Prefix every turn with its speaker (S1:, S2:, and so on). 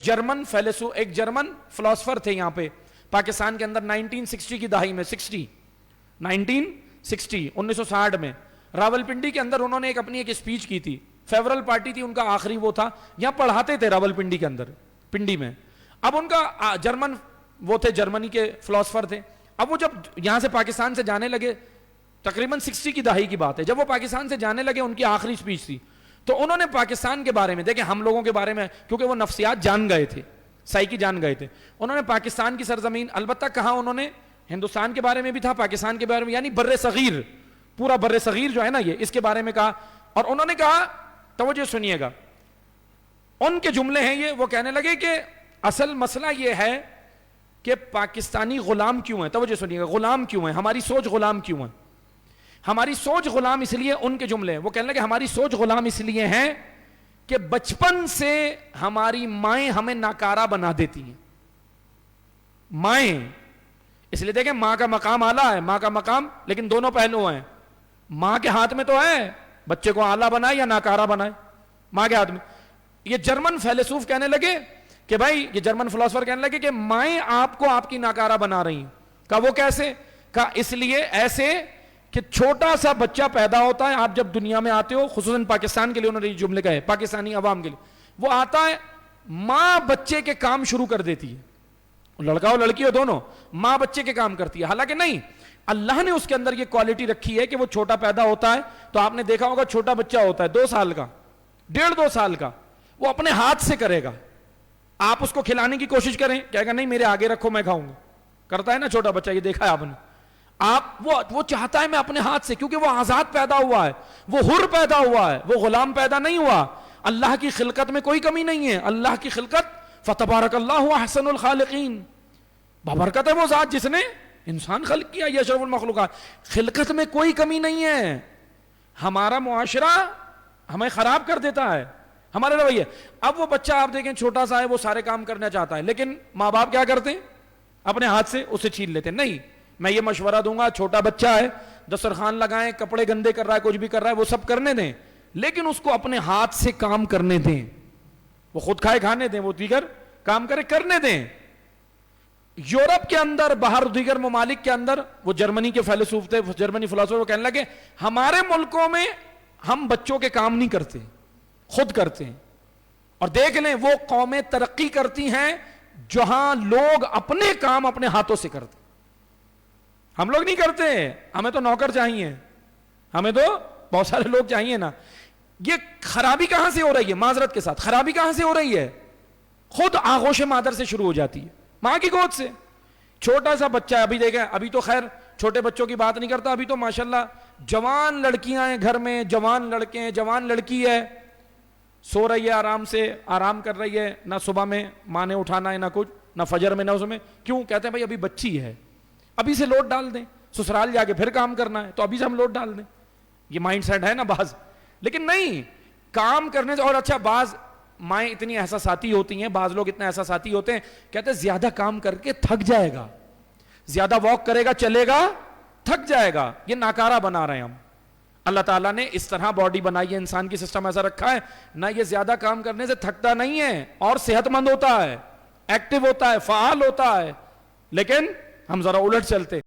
S1: German فیلسوف ایک German philosopher تھے یہاں پہ پاکستان کے اندر 1960 کی دہائی میں 1960 میں راولپنڈی کے اندر انہوں نے اپنی ایک اسپیچ کی تھی. فیورل پارٹی تھی ان کا آخری وہ تھا, یہاں پڑھاتے تھے راولپنڈی کے اندر پنڈی میں. اب ان کا جرمن وہ تھے, جرمنی کے فلاسفر تھے. اب وہ جب یہاں سے پاکستان سے جانے لگے, تقریباً 60 کی دہائی کی بات ہے, جب وہ پاکستان سے جانے لگے ان کی آخری اسپیچ تھی, تو انہوں نے پاکستان کے بارے میں, دیکھیں ہم لوگوں کے بارے میں, کیونکہ وہ نفسیات جان گئے تھے, سائیکی جان گئے تھے, انہوں نے پاکستان کی سرزمین, البتہ کہا انہوں نے ہندوستان کے بارے میں بھی تھا, پاکستان کے بارے میں, یعنی بر صغیر, پورا بر صغیر جو ہے نا, یہ اس کے بارے میں کہا. اور انہوں نے کہا, توجہ سنیے گا, ان کے جملے ہیں یہ, وہ کہنے لگے کہ اصل مسئلہ یہ ہے کہ پاکستانی غلام کیوں ہیں. توجہ سنیے گا, غلام کیوں ہیں, ہماری سوچ غلام کیوں ہے. ہماری سوچ غلام اس لیے, ان کے جملے, وہ کہنے لگے ہماری سوچ غلام اس لیے ہیں کہ بچپن سے ہماری مائیں ہمیں ناکارہ بنا دیتی ہیں. مائیں, اس لیے دیکھیں ماں کا مقام اعلیٰ ہے, ماں کا مقام, لیکن دونوں پہلو ہیں. ماں کے ہاتھ میں تو ہے بچے کو اعلیٰ بنائے یا ناکارہ بنائے, ماں کے ہاتھ میں. یہ جرمن فیلسوف کہنے لگے کہ بھائی, یہ جرمن فلاسفر کہنے لگے کہ مائیں آپ کو آپ کی ناکارہ بنا رہی ہیں. کہا وہ کیسے؟ کہا اس لیے ایسے کہ چھوٹا سا بچہ پیدا ہوتا ہے, آپ جب دنیا میں آتے ہو, خصوصاً پاکستان کے لیے انہوں نے یہ جملے کہے, پاکستانی عوام کے لیے, وہ آتا ہے, ماں بچے کے کام شروع کر دیتی ہے, لڑکا ہو لڑکی ہو دونوں, ماں بچے کے کام کرتی ہے. حالانکہ نہیں, اللہ نے اس کے اندر یہ کوالٹی رکھی ہے کہ وہ چھوٹا پیدا ہوتا ہے, تو آپ نے دیکھا ہوگا چھوٹا بچہ ہوتا ہے 2 سال کا, 1.5-2 سال کا, وہ اپنے ہاتھ سے کرے گا. آپ اس کو کھلانے کی کوشش کریں, کہے گا نہیں میرے آگے رکھو میں کھاؤں گا, کرتا ہے نا چھوٹا بچہ, یہ دیکھا ہے آپ نے. وہ چاہتا ہے میں اپنے ہاتھ سے, کیونکہ وہ آزاد پیدا ہوا ہے, وہ حر پیدا ہوا ہے, وہ غلام پیدا نہیں ہوا. اللہ کی خلقت میں کوئی کمی نہیں ہے, اللہ کی خلقت فتبارک اللہ احسن الخالقین, بابرکت ہے وہ ذات جس نے انسان خلق کیا, یہ اشرف المخلوقات. خلقت میں کوئی کمی نہیں ہے. ہمارا معاشرہ ہمیں خراب کر دیتا ہے, ہمارے رویے. اب وہ بچہ آپ دیکھیں چھوٹا سا ہے, وہ سارے کام کرنا چاہتا ہے, لیکن ماں باپ کیا کرتے ہیں, اپنے ہاتھ سے اسے چھین لیتے ہیں. نہیں, میں یہ مشورہ دوں گا, چھوٹا بچہ ہے, دسترخوان لگائیں, کپڑے گندے کر رہا ہے, کچھ بھی کر رہا ہے, وہ سب کرنے دیں, لیکن اس کو اپنے ہاتھ سے کام کرنے دیں. وہ خود کھائے کھانے دیں, وہ دیگر کام کرے کرنے دیں. یورپ کے اندر, باہر دیگر ممالک کے اندر, وہ جرمنی کے فیلسوف تھے, جرمنی فلاسفر, وہ کہنے لگے ہمارے ملکوں میں ہم بچوں کے کام نہیں کرتے, خود کرتے ہیں. اور دیکھ لیں وہ قومیں ترقی کرتی ہیں جہاں لوگ اپنے کام اپنے ہاتھوں سے کرتے. ہم لوگ نہیں کرتے, ہمیں تو نوکر چاہیے, ہمیں تو بہت سارے لوگ چاہیے نا. یہ خرابی کہاں سے ہو رہی ہے, معذرت کے ساتھ, خرابی کہاں سے ہو رہی ہے, خود آغوش مادر سے شروع ہو جاتی ہے, ماں کی گود سے. چھوٹا سا بچہ ہے, ابھی دیکھیں, ابھی تو خیر چھوٹے بچوں کی بات نہیں کرتا, ابھی تو ماشاءاللہ جوان لڑکیاں ہیں گھر میں, جوان لڑکے ہیں, جوان لڑکی ہے, سو رہی ہے آرام سے, آرام کر رہی ہے, نہ صبح میں ماں نے اٹھانا ہے, نہ کچھ, نہ فجر میں, نہ اس میں. کیوں؟ کہتے ہیں بھائی ابھی بچی ہے, ابھی سے لوٹ ڈال دیں, سسرال جا کے پھر کام کرنا ہے, تو ابھی سے ہم لوٹ ڈال دیں. یہ مائنڈ سیٹ ہے نا بعض, لیکن نہیں, کام کرنے سے. اور اچھا, بعض مائیں اتنی احساساتی ہوتی ہیں, بعض لوگ اتنے احساساتی ہوتے ہیں, کہتے ہیں زیادہ کام کر کے تھک جائے گا, زیادہ واک کرے گا, چلے گا, تھک جائے گا. یہ ناکارہ بنا رہے ہیں ہم. اللہ تعالیٰ نے اس طرح باڈی بنائی ہے, انسان کی سسٹم ایسا رکھا ہے, نہ یہ زیادہ کام کرنے سے تھکتا نہیں ہے, اور صحت مند ہوتا ہے, ایکٹیو ہوتا ہے, فعال ہوتا ہے. لیکن ہم ذرا الٹ چلتے.